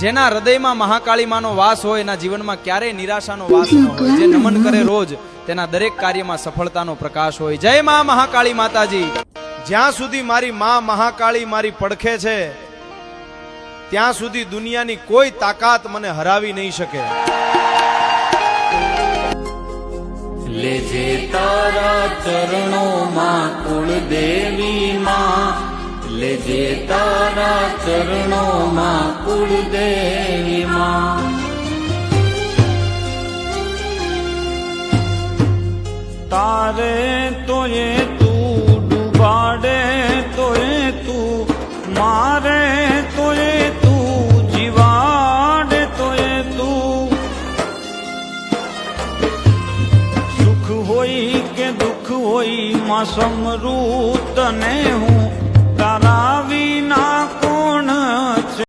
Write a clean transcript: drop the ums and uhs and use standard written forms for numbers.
જેના હૃદયમાં મહાકાળી માનો વાસ હોય એના જીવનમાં ક્યારેય નિરાશાનો વાસ ન હોય. જે નમન કરે રોજ તેના દરેક કાર્યમાં સફળતાનો પ્રકાશ હોય. જય મા મહાકાળી માતાજી. જ્યાં સુધી મારી મા મહાકાળી મારી પડખે છે ત્યાં સુધી દુનિયાની કોઈ તાકાત મને હરાવી નહીં શકે. લેજે તારા ચરણોમાં કુળદેવી માં, લેજે તારા ચરણોમાં કુળદેવી માં. તારે તોય તું ડૂબાડે તોય તું, મારે તોય તું જીવાડે તોય તું. સુખ હોય કે દુઃખ હોય માં સમરૂ તને